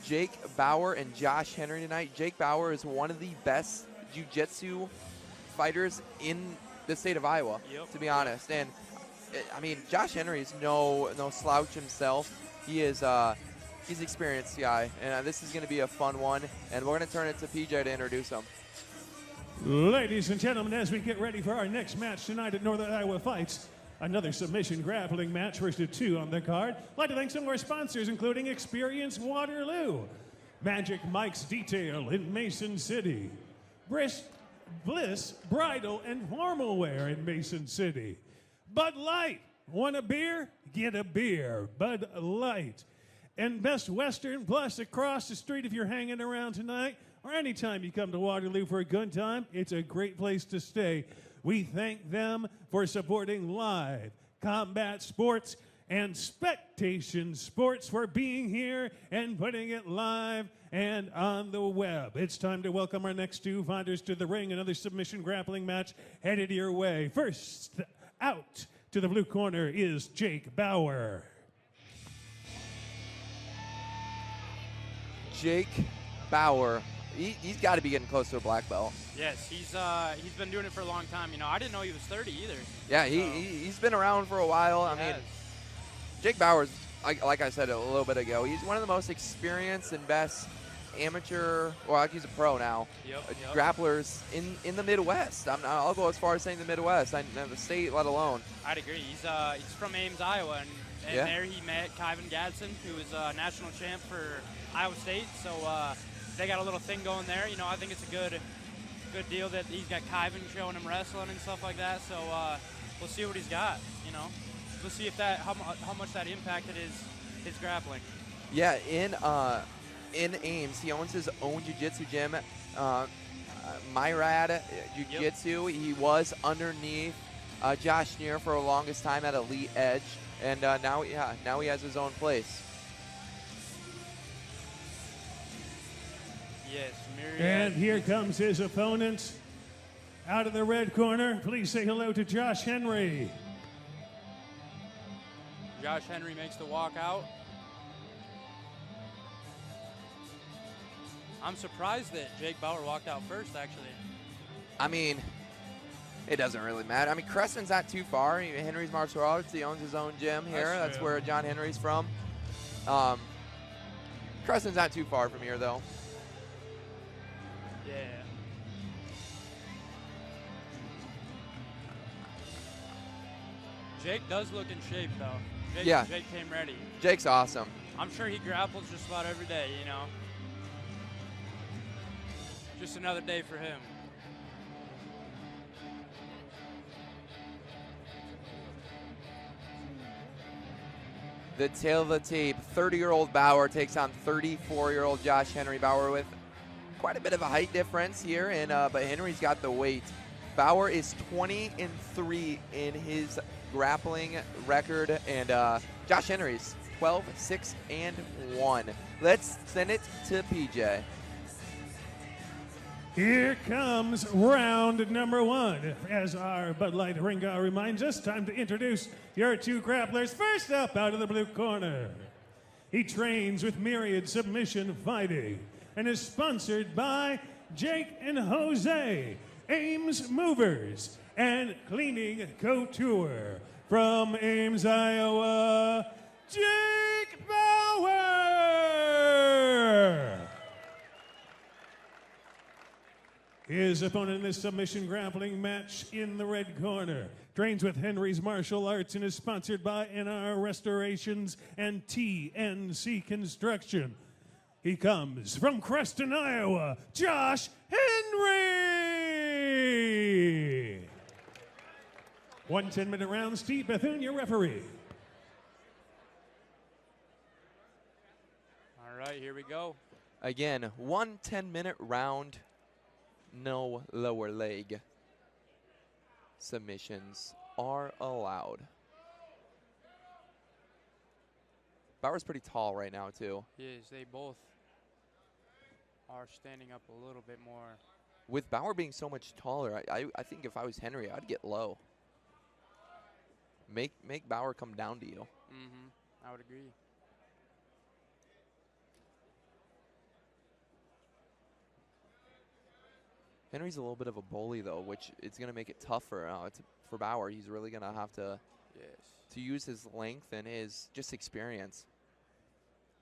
Jake Bauer and Josh Henry tonight. Jake Bauer is one of the best jiu-jitsu fighters in the state of Iowa, to be honest. And I mean, Josh Henry is no slouch himself. He is he's an experienced guy, and this is going to be a fun one. And we're going to turn it to PJ to introduce him. Ladies and gentlemen, as we get ready for our next match tonight at Northern Iowa Fights, another submission grappling match, first of two on the card. I'd like to thank some of our sponsors, including Experience Waterloo, Magic Mike's Detail in Mason City, Bliss Bridal and Formal Wear in Mason City, Bud Light. Want a beer? Get a beer. Bud Light. And Best Western Plus across the street if you're hanging around tonight or anytime you come to Waterloo for a good time. It's a great place to stay. We thank them for supporting live combat sports and Spectation Sports for being here and putting it live and on the web. It's time to welcome our next two fighters to the ring. Another submission grappling match headed your way. First out to the blue corner is Jake Bauer. Jake Bauer, he's got to be getting close to a black belt. Yes, he's been doing it for a long time. You know, I didn't know he was 30 either. Yeah, he's been around for a while. I mean, Jake Bauer's, like I said a little bit ago, he's one of the most experienced and best amateur, well, he's a pro now, grapplers in the Midwest. I'll go as far as saying the Midwest, the state let alone. I'd agree. He's from Ames, Iowa, and there he met Kyvan Gadsden, who is a national champ for Iowa State. So they got a little thing going there. You know, I think it's a good deal that he's got Kyvan showing him wrestling and stuff like that. So we'll see what he's got. You know, we'll see if how much that impacted his grappling. Yeah, in Ames, he owns his own jiu-jitsu gym, Myriad Jiu-Jitsu. He was underneath Josh Neer for the longest time at Elite Edge, and now he has his own place. Yes, Myriad. And here comes his opponent. Out of the red corner, please say hello to Josh Henry. Josh Henry makes the walkout. I'm surprised that Jake Bauer walked out first, actually. I mean, it doesn't really matter. I mean, Creston's not too far. Henry's martial arts. He owns his own gym here. That's where John Henry's from. Creston's not too far from here, though. Yeah. Jake does look in shape, though. Jake came ready. Jake's awesome. I'm sure he grapples just about every day, you know. Just another day for him. The tail of the tape, 30-year-old Bauer takes on 34-year-old Josh Henry. Bauer with quite a bit of a height difference here, but Henry's got the weight. Bauer is 20-3 in his grappling record, and Josh Henry's 12-6-1. Let's send it to PJ. Here comes round number one. As our Bud Light ring guy reminds us, time to introduce your two grapplers. First up, out of the blue corner, he trains with Myriad Submission Fighting and is sponsored by Jake and Jose, Ames Movers, and Cleaning Couture. From Ames, Iowa, Jake Bauer. His opponent in this submission grappling match in the red corner trains with Henry's Martial Arts and is sponsored by NR Restorations and TNC Construction. He comes from Creston, Iowa, Josh Henry. 1 10-minute round. Steve Bethune, your referee. All right, here we go. Again, 1 10-minute round. No lower leg submissions are allowed. Bauer's pretty tall right now, too. Yes, they both are standing up a little bit more. With Bauer being so much taller, I think if I was Henry, I'd get low. Make Bauer come down to you. Mm-hmm. I would agree. Henry's a little bit of a bully, though, which it's going to make it tough for Bauer. He's really going to have to use his length and his just experience.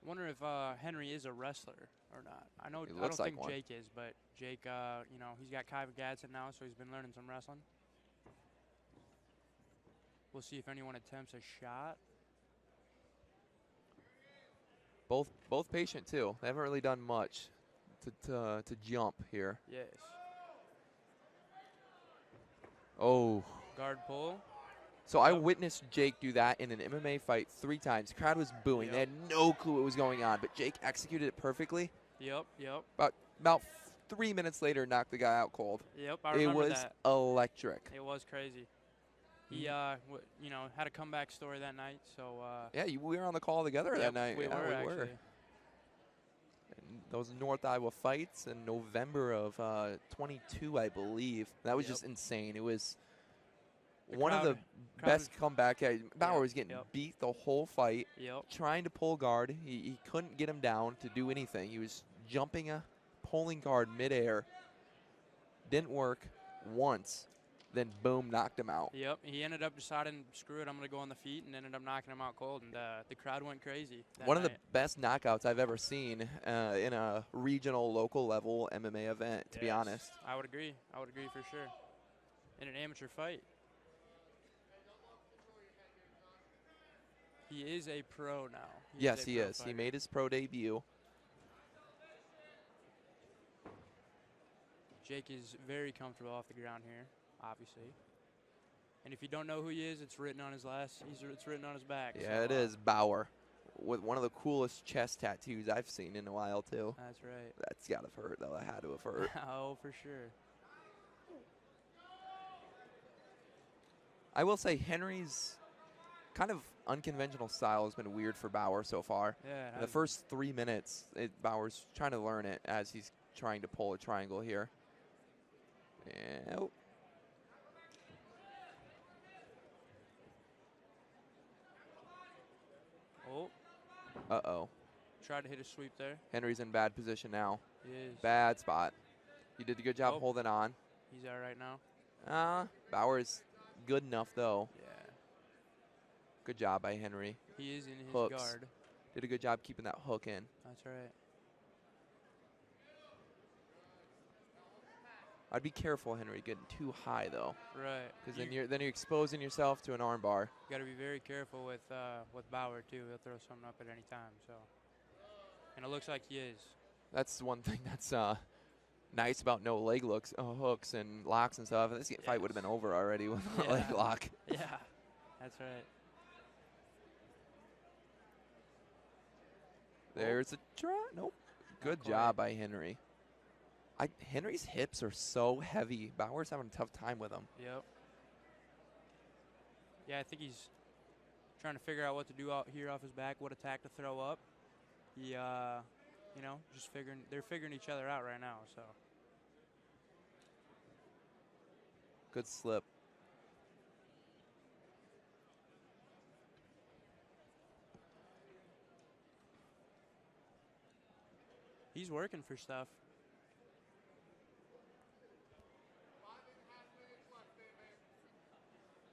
I wonder if Henry is a wrestler or not. I don't think Jake is, but Jake, you know, he's got Kyvan Gadsden now, so he's been learning some wrestling. We'll see if anyone attempts a shot. Both patient, too. They haven't really done much to jump here. Yes. Oh. Guard pull. So I witnessed Jake do that in an MMA fight 3 times. The crowd was booing. They had no clue what was going on, but Jake executed it perfectly. Yep. About 3 minutes later, knocked the guy out cold. Yep, I remember that. It was electric. It was crazy. He, you know, had a comeback story that night. So. Yeah, we were on the call together that night. We were actually. And those North Iowa fights in November of 22, I believe. That was just insane. It was one of the best comeback. Bauer was getting beat the whole fight, trying to pull guard. He couldn't get him down to do anything. He was jumping a pulling guard midair. Didn't work once. Then boom, knocked him out. Yep, he ended up deciding, screw it, I'm going to go on the feet, and ended up knocking him out cold, and the crowd went crazy. One of the best knockouts I've ever seen in a regional, local level MMA event, to be honest. I would agree. I would agree for sure. In an amateur fight. He is a pro now. Yes, he is. He made his pro debut. Jake is very comfortable off the ground here, obviously. And if you don't know who he is, it's written on his it's written on his back. Yeah, it is Bauer, with one of the coolest chest tattoos I've seen in a while too. That's right. That's gotta have hurt though. That had to have hurt. Oh, for sure. I will say Henry's kind of unconventional style has been weird for Bauer so far. Yeah. In the first 3 minutes, Bauer's trying to learn it as he's trying to pull a triangle here. Yeah. Oh. Uh-oh. Tried to hit a sweep there. Henry's in bad position now. He is. Bad spot. He did a good job holding on. He's all right now. Bauer's good enough, though. Yeah. Good job by Henry. He is in his Hooks. guard. Did a good job keeping that hook in. That's right. I'd be careful, Henry, getting too high, though. Right. Because then you're exposing yourself to an arm bar. You got to be very careful with Bauer, too. He'll throw something up at any time. So, and it looks like he is. That's one thing that's nice about no leg hooks and locks and stuff. This fight would have been over already with a leg lock. Yeah, that's right. There's a try. Nope. Good job by Henry. Henry's hips are so heavy. Bauer's having a tough time with them. Yep. Yeah, I think he's trying to figure out what to do out here off his back, what attack to throw up. He, you know, just they're figuring each other out right now, so. Good slip. He's working for stuff.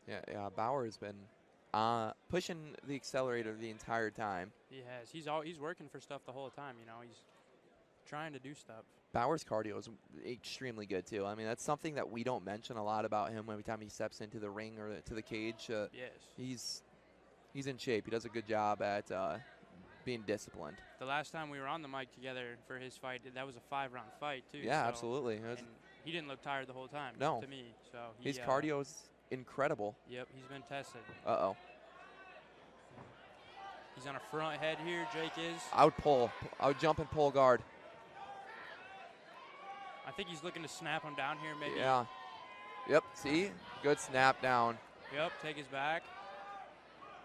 Yeah, Bauer has been pushing the accelerator the entire time. He has. He's working for stuff the whole time, you know. He's trying to do stuff. Bauer's cardio is extremely good, too. I mean, that's something that we don't mention a lot about him every time he steps into the ring or to the cage. Yes. He's in shape. He does a good job at being disciplined. The last time we were on the mic together for his fight, that was a 5-round fight, too. Yeah, so, absolutely. And he didn't look tired the whole time, no. to me. So his cardio's incredible. Yep, he's been tested. Uh-oh. He's on a front head here, Jake is. I would pull. I would jump and pull guard. I think he's looking to snap him down here, maybe. Yeah. Yep, see? Good snap down. Yep, take his back.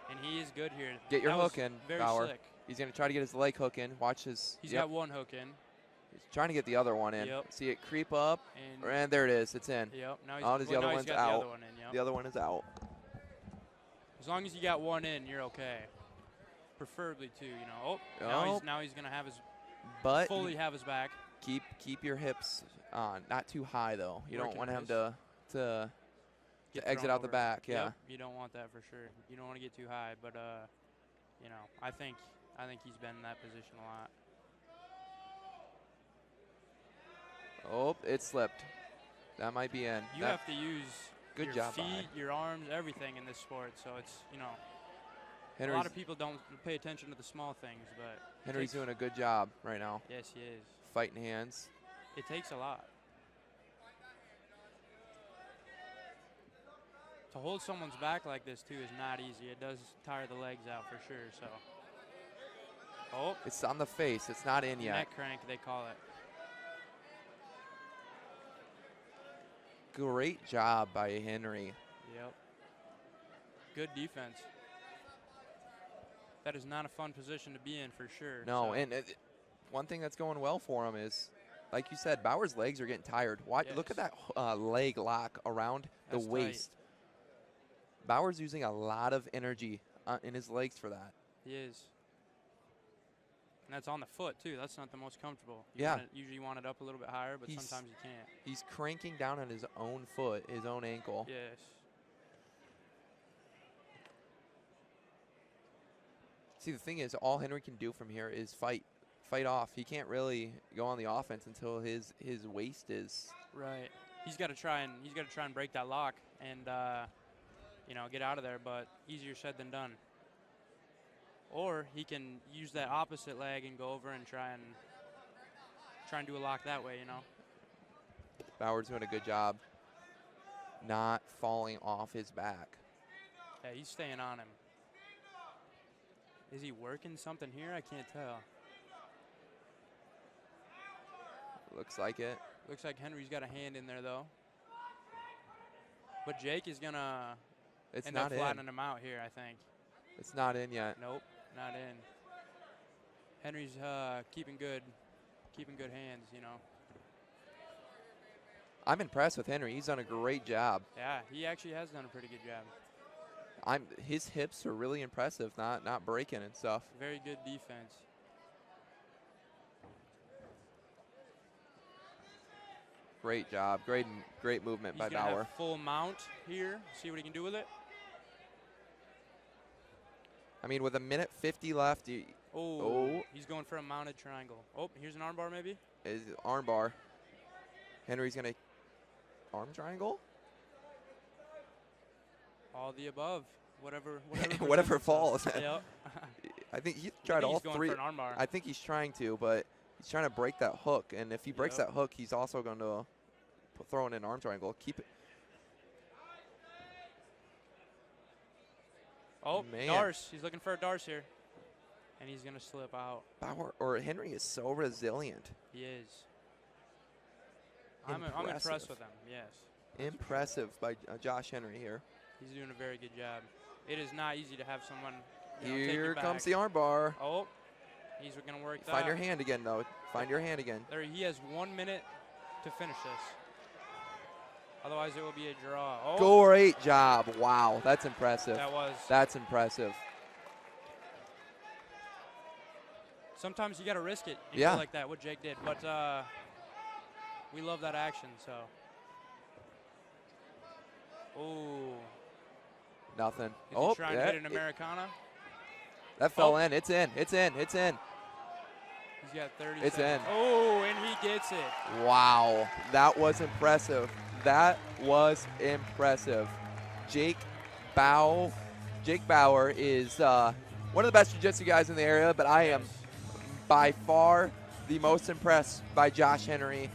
And he is good here. Get your hook in, very Bauer. Slick. He's going to try to get his leg hook in. Watch his. He's got one hook in. He's trying to get the other one in. Yep. See it creep up. And there it is. It's in. Yep. Now the other one's out. The other one in, yep. The other one is out. As long as you got one in, you're okay. Preferably two, you know. Oh, now he's going to have his fully have his back. Keep your hips on, not too high though. You don't want him to exit out the back. Yeah. Yep, you don't want that for sure. You don't want to get too high, but you know, I think he's been in that position a lot. Oh, it slipped. That might be in. You have to use good your job, feet, your arms, everything in this sport. So it's, you know, Henry's, a lot of people don't pay attention to the small things, but Henry's doing a good job right now. Yes, he is. Fighting hands. It takes a lot. To hold someone's back like this, too, is not easy. It does tire the legs out for sure. So, oh. It's on the face. It's not in yet. Neck crank, they call it. Great job by Henry. Yep. Good defense. That is not a fun position to be in for sure. No, so. and one thing that's going well for him is, like you said, Bauer's legs are getting tired. Watch, Look at that leg lock around the waist. Tight. Bauer's using a lot of energy in his legs for that. He is. And that's on the foot, too. That's not the most comfortable. Usually want it up a little bit higher, but sometimes you can't. He's cranking down on his own foot, his own ankle. Yes. See, the thing is, all Henry can do from here is fight off. He can't really go on the offense until his waist is right. He's got to try and break that lock and you know, get out of there, but easier said than done. Or he can use that opposite leg and go over and try and do a lock that way, you know. Bauer's doing a good job not falling off his back. Yeah, he's staying on him. Is he working something here? I can't tell. Looks like it. Looks like Henry's got a hand in there, though. But Jake is going to end up flattening him out here, I think. It's not in yet. Nope, not in. Henry's keeping good hands, you know. I'm impressed with Henry. He's done a great job. Yeah, he actually has done a pretty good job. His hips are really impressive, not breaking and stuff. Very good defense. Great job. Great movement by Bauer. He's gonna have full mount here. See what he can do with it. I mean, with a minute 50 left. He's going for a mounted triangle. Oh, here's an armbar maybe. Is armbar. Henry's gonna arm triangle. All the above. Whatever falls. Yep. I think he tried all three. For an armbar. I think he's trying to, but he's trying to break that hook. And if he breaks that hook, he's also going to throw in an arm triangle. Keep it. Oh, man. Darce. He's looking for a Darce here. And he's going to slip out. Henry is so resilient. He is. I'm impressed with him, yes. Impressive by Josh Henry here. He's doing a very good job. It is not easy to have someone Here comes the arm bar. Oh, he's going to work that. Find your hand again, though. Find your hand again. There, he has 1 minute to finish this. Otherwise, it will be a draw. Oh. Great job. Wow, that's impressive. That's impressive. Sometimes you got to risk it. You feel like that, what Jake did. But we love that action, so. Oh. Nothing. Is he trying to hit an Americana? That fell in. It's in. It's in. It's in. He's got 30 It's seconds. in. Oh, and he gets it. Wow. That was impressive. That was impressive. Jake Bauer is one of the best jiu-jitsu guys in the area, but I am by far the most impressed by Josh Henry.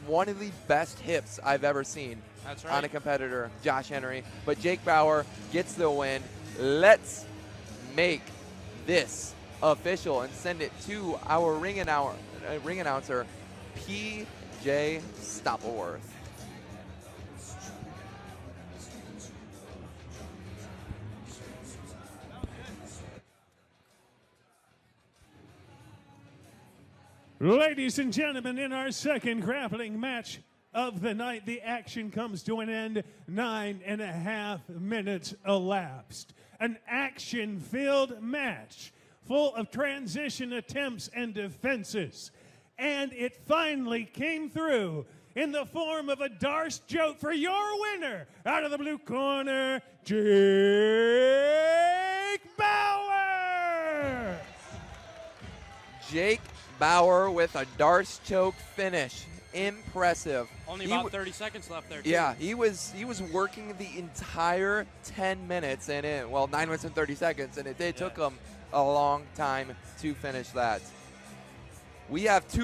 One of the best hips I've ever seen. That's right. On a competitor, Josh Henry. But Jake Bauer gets the win. Let's make this official and send it to our ring announcer, P.J. Stoppleworth. Ladies and gentlemen, in our second grappling match of the night, the action comes to an end. 9.5 minutes elapsed. An action-filled match full of transition attempts and defenses. And it finally came through in the form of a Darce joke for your winner. Out of the blue corner, Jake Bauer. Jake Bauer with a Darce choke finish. Impressive. Only about 30 seconds left there, too. Yeah, he was working the entire 10 minutes, and 9 minutes and 30 seconds, and it took him a long time to finish that. We have two